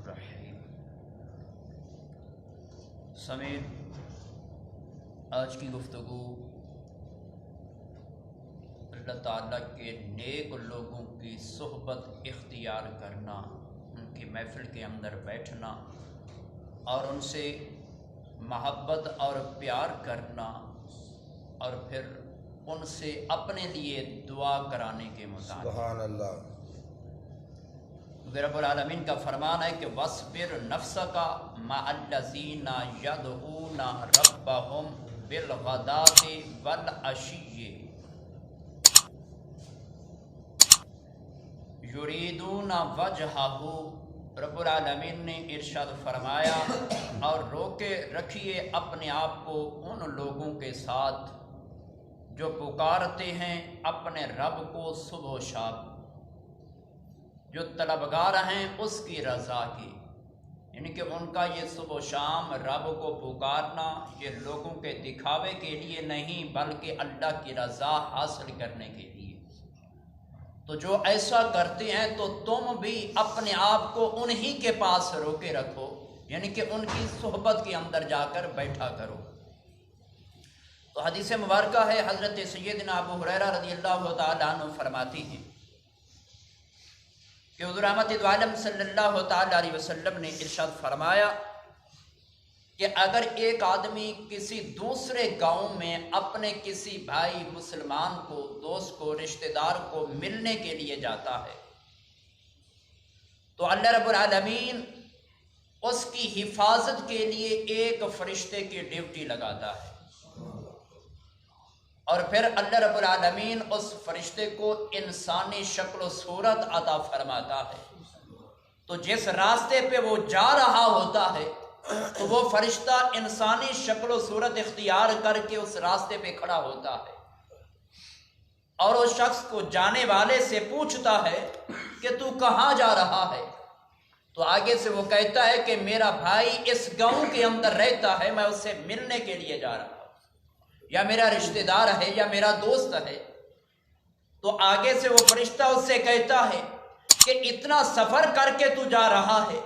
الرحیم۔ سامعین، آج کی گفتگو اللہ تعالیٰ کے نیک لوگوں کی صحبت اختیار کرنا، ان کی محفل کے اندر بیٹھنا اور ان سے محبت اور پیار کرنا اور پھر ان سے اپنے لیے دعا کرانے کے متعلق۔ سبحان اللہ۔ رب العالمین کا فرمان ہے کہ وَاصْبِرْ نَفْسَكَ مَعَ الَّذِينَ يَدْعُونَ رَبَّهُمْ بِالْغَدَاةِ وَالْعَشِيِّ يُرِيدُونَ وَجْهَهُ۔ رب العالمین نے ارشاد فرمایا، اور روکے رکھیے اپنے آپ کو ان لوگوں کے ساتھ جو پکارتے ہیں اپنے رب کو صبح و شام، جو طلبگار ہیں اس کی رضا کی، یعنی کہ ان کا یہ صبح و شام رب کو پکارنا یہ لوگوں کے دکھاوے کے لیے نہیں بلکہ اللہ کی رضا حاصل کرنے کے لیے۔ تو جو ایسا کرتے ہیں تو تم بھی اپنے آپ کو انہی کے پاس روکے رکھو، یعنی کہ ان کی صحبت کے اندر جا کر بیٹھا کرو۔ تو حدیث مبارکہ ہے، حضرت سیدنا ابو ہریرہ رضی اللہ تعالیٰ عنہ فرماتی ہیں کہ حضور رحمت دو عالم صلی اللہ تعالیٰ علیہ وسلم نے ارشاد فرمایا کہ اگر ایک آدمی کسی دوسرے گاؤں میں اپنے کسی بھائی مسلمان کو، دوست کو، رشتہ دار کو ملنے کے لیے جاتا ہے تو اللہ رب العالمین اس کی حفاظت کے لیے ایک فرشتے کی ڈیوٹی لگاتا ہے، اور پھر اللہ رب العالمین اس فرشتے کو انسانی شکل و صورت عطا فرماتا ہے۔ تو جس راستے پہ وہ جا رہا ہوتا ہے تو وہ فرشتہ انسانی شکل و صورت اختیار کر کے اس راستے پہ کھڑا ہوتا ہے، اور اس شخص کو جانے والے سے پوچھتا ہے کہ تو کہاں جا رہا ہے؟ تو آگے سے وہ کہتا ہے کہ میرا بھائی اس گاؤں کے اندر رہتا ہے، میں اس سے ملنے کے لیے جا رہا ہوں، یا میرا رشتہ دار ہے یا میرا دوست ہے۔ تو آگے سے وہ فرشتہ اس سے کہتا ہے کہ اتنا سفر کر کے تو جا رہا ہے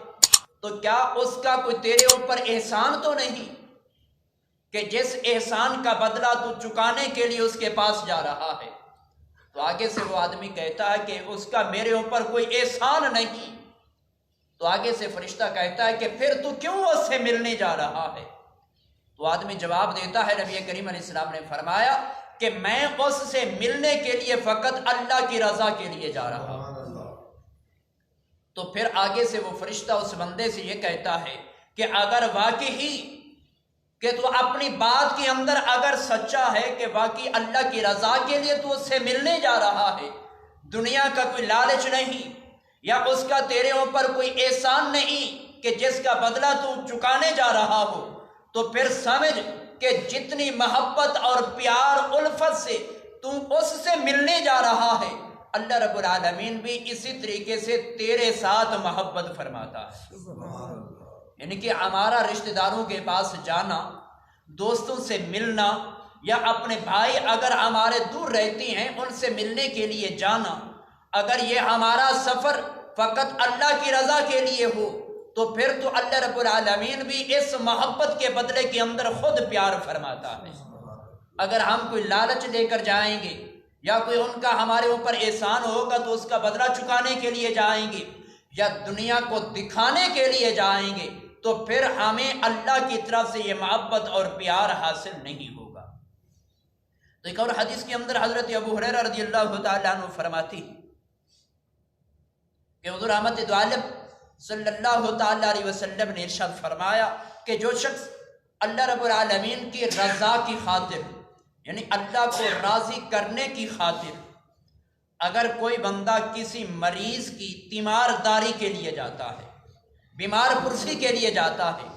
تو کیا اس کا کوئی تیرے اوپر احسان تو نہیں کہ جس احسان کا بدلہ تو چکانے کے لیے اس کے پاس جا رہا ہے؟ تو آگے سے وہ آدمی کہتا ہے کہ اس کا میرے اوپر کوئی احسان نہیں۔ تو آگے سے فرشتہ کہتا ہے کہ پھر تو کیوں اس سے ملنے جا رہا ہے؟ تو آدمی جواب دیتا ہے، نبی کریم علیہ السلام نے فرمایا کہ میں اس سے ملنے کے لیے فقط اللہ کی رضا کے لیے جا رہا ہوں۔ تو پھر آگے سے وہ فرشتہ اس بندے سے یہ کہتا ہے کہ اگر واقعی کہ تو اپنی بات کے اندر اگر سچا ہے کہ واقعی اللہ کی رضا کے لیے تو اس سے ملنے جا رہا ہے، دنیا کا کوئی لالچ نہیں یا اس کا تیرے اوپر کوئی احسان نہیں کہ جس کا بدلہ تو چکانے جا رہا ہو، تو پھر سمجھ کہ جتنی محبت اور پیار الفت سے تو اس سے ملنے جا رہا ہے، اللہ رب العالمین بھی اسی طریقے سے تیرے ساتھ محبت فرماتا ہے۔ یعنی کہ ہمارا رشتہ داروں کے پاس جانا، دوستوں سے ملنا، یا اپنے بھائی اگر ہمارے دور رہتی ہیں ان سے ملنے کے لیے جانا، اگر یہ ہمارا سفر فقط اللہ کی رضا کے لیے ہو تو پھر تو اللہ رب العالمین بھی اس محبت کے بدلے کے اندر خود پیار فرماتا ہے۔ اگر ہم کوئی لالچ لے کر جائیں گے یا کوئی ان کا ہمارے اوپر احسان ہوگا تو اس کا بدلہ چکانے کے لیے جائیں گے یا دنیا کو دکھانے کے لیے جائیں گے تو پھر ہمیں اللہ کی طرف سے یہ محبت اور پیار حاصل نہیں ہوگا۔ تو ایک اور حدیث کے اندر حضرت ابو ہریرہ رضی اللہ تعالیٰ عنہ فرماتی کہ حضور رحمت دو عالم صلی اللہ تعالیٰ علیہ وسلم نے ارشاد فرمایا کہ جو شخص اللہ رب العالمین کی رضا کی خاطر، یعنی اللہ کو راضی کرنے کی خاطر، اگر کوئی بندہ کسی مریض کی تیمارداری کے لیے جاتا ہے، بیمار پرسی کے لیے جاتا ہے،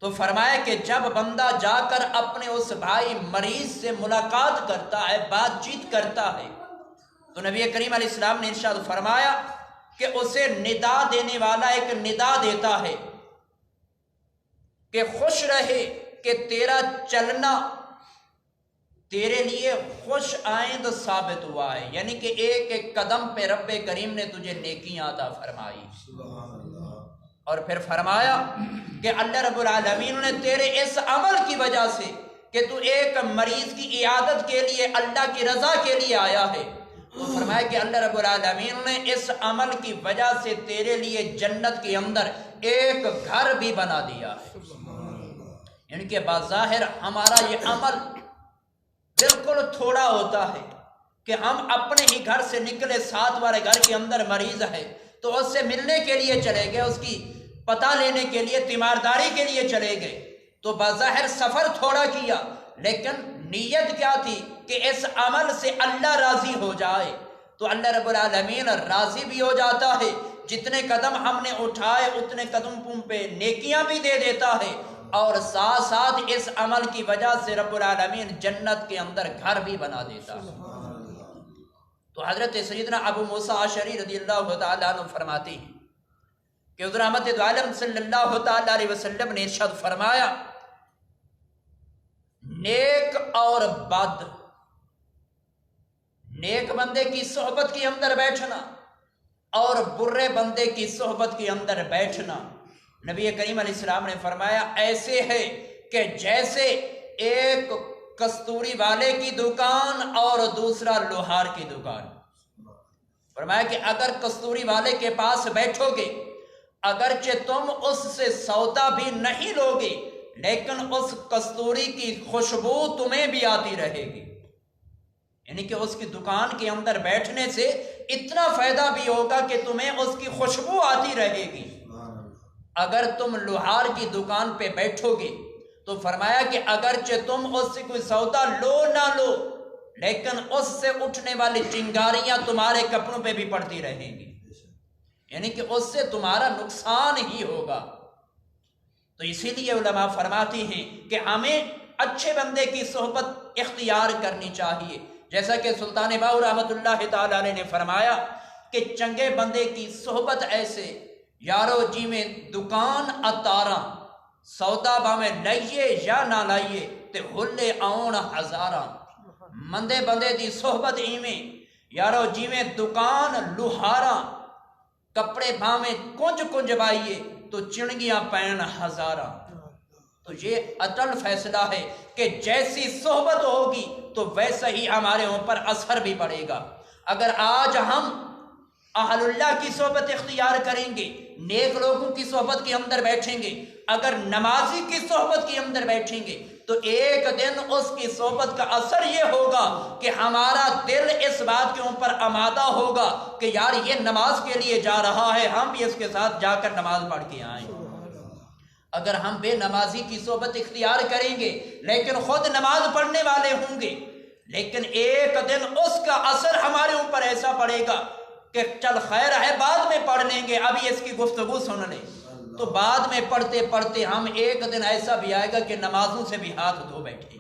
تو فرمایا کہ جب بندہ جا کر اپنے اس بھائی مریض سے ملاقات کرتا ہے، بات چیت کرتا ہے، تو نبی کریم علیہ السلام نے ارشاد فرمایا کہ اسے ندا دینے والا ایک ندا دیتا ہے کہ خوش رہے کہ تیرا چلنا تیرے لیے خوش آئند ثابت ہوا ہے، یعنی کہ ایک ایک قدم پہ رب کریم نے تجھے نیکیاں عطا فرمائی۔ اور پھر فرمایا کہ اللہ رب العالمین نے تیرے اس عمل کی وجہ سے کہ تو ایک مریض کی عیادت کے لیے اللہ کی رضا کے لیے آیا ہے، تو فرمایا کہ اللہ رب العالمین نے اس عمل کی وجہ سے تیرے لیے جنت کے اندر ایک گھر بھی بنا دیا ہے۔ یعنی کہ بظاہر ہمارا یہ عمل بالکل تھوڑا ہوتا ہے کہ ہم اپنے ہی گھر سے نکلے، ساتھ والے گھر کے اندر مریض ہے تو اس سے ملنے کے لیے چلے گئے، اس کی پتہ لینے کے لیے، تیمارداری کے لیے چلے گئے، تو بظاہر سفر تھوڑا کیا، لیکن نیت کیا تھی کہ اس عمل سے اللہ راضی ہو جائے، تو اللہ رب العالمین راضی بھی ہو جاتا ہے، جتنے قدم ہم نے اٹھائے اتنے قدم پہ نیکیاں بھی دے دیتا ہے، اور ساتھ ساتھ اس عمل کی وجہ سے رب العالمین جنت کے اندر گھر بھی بنا دیتا ہے۔ تو حضرت سیدنا ابو موسیٰ اشعری رضی اللہ تعالیٰ عنہ فرماتے ہیں کہ حضور رحمت دو عالم صلی اللہ تعالیٰ علیہ وسلم نے ارشاد فرمایا، نیک اور بد، نیک بندے کی صحبت کے اندر بیٹھنا اور برے بندے کی صحبت کے اندر بیٹھنا، نبی کریم علیہ السلام نے فرمایا ایسے ہے کہ جیسے ایک کستوری والے کی دکان اور دوسرا لوہار کی دکان۔ فرمایا کہ اگر کستوری والے کے پاس بیٹھو گے، اگرچہ تم اس سے سودا بھی نہیں لوگے، لیکن اس کستوری کی خوشبو تمہیں بھی آتی رہے گی، یعنی کہ اس کی دکان کے اندر بیٹھنے سے اتنا فائدہ بھی ہوگا کہ تمہیں اس کی خوشبو آتی رہے گی۔ اگر تم لوہار کی دکان پہ بیٹھو گے تو فرمایا کہ اگرچہ تم اس سے کوئی سودا لو نہ لو، لیکن اس سے اٹھنے والی چنگاریاں تمہارے کپڑوں پہ بھی پڑتی رہیں گی، یعنی کہ اس سے تمہارا نقصان ہی ہوگا۔ تو اسی لیے علماء فرماتی ہیں کہ ہمیں اچھے بندے کی صحبت اختیار کرنی چاہیے، جیسا کہ سلطان باہو رحمت اللہ تعالیٰ علیہ نے فرمایا کہ چنگے بندے کی صحبت ایسے، یارو جی میں دکان اتاراں، سودا باویں لائیے یا نہ لائیے تے ہلے آؤن ہزاراں، مندے بندے دی صحبت ایویں، یارو جی میں دکان لوہاراں، کپڑے باویں کنج کنج بائیے تو چنگیاں پین ہزاراں۔ تو یہ اٹل فیصلہ ہے کہ جیسی صحبت ہوگی تو ویسا ہی ہمارے اوپر اثر بھی پڑے گا۔ اگر آج ہم اہل اللہ کی صحبت اختیار کریں گے، نیک لوگوں کی صحبت کے اندر بیٹھیں گے، اگر نمازی کی صحبت کے اندر بیٹھیں گے تو ایک دن اس کی صحبت کا اثر یہ ہوگا کہ ہمارا دل اس بات کے اوپر آمادہ ہوگا کہ یار یہ نماز کے لیے جا رہا ہے، ہم بھی اس کے ساتھ جا کر نماز پڑھ کے آئیں۔ اگر ہم بے نمازی کی صحبت اختیار کریں گے لیکن خود نماز پڑھنے والے ہوں گے، لیکن ایک دن اس کا اثر ہمارے اوپر ایسا پڑے گا کہ چل خیر ہے بعد میں پڑھ لیں گے، ابھی اس کی گفتگو سن لیں، تو بعد میں پڑھتے پڑھتے ہم ایک دن ایسا بھی آئے گا کہ نمازوں سے بھی ہاتھ دھو بیٹھیں گے۔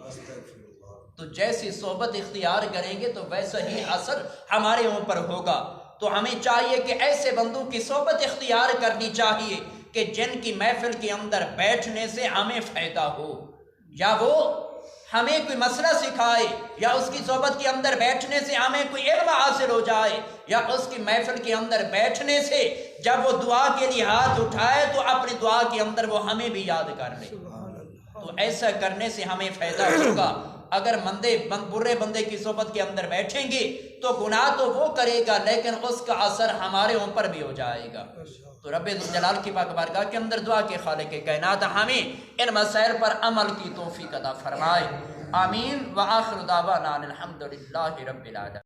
تو جیسی صحبت اختیار کریں گے تو ویسا ہی اثر ہمارے اوپر ہوگا۔ تو ہمیں چاہیے کہ ایسے بندوں کی صحبت اختیار کرنی چاہیے کہ جن کی محفل کے اندر بیٹھنے سے ہمیں فائدہ ہو، یا وہ ہمیں کوئی مسئلہ سکھائے، یا اس کی صحبت کے اندر بیٹھنے سے ہمیں کوئی علم حاصل ہو جائے، یا اس کی محفل کے اندر بیٹھنے سے جب وہ دعا کے لیے ہاتھ اٹھائے تو اپنی دعا کے اندر وہ ہمیں بھی یاد کر لے۔ تو ایسا کرنے سے ہمیں فائدہ ہوگا۔ اگر برے بندے کی صحبت کے اندر بیٹھیں گے تو گناہ تو وہ کرے گا لیکن اس کا اثر ہمارے اوپر بھی ہو جائے گا۔ تو رب ذوالجلال کی پاک بارگاہ کے اندر دعا کہ خالق کائنات ہمیں ان مسائل پر عمل کی توفیق عطا فرمائے۔ آمین۔ وآخر دعوانا الحمدللہ رب العالمین۔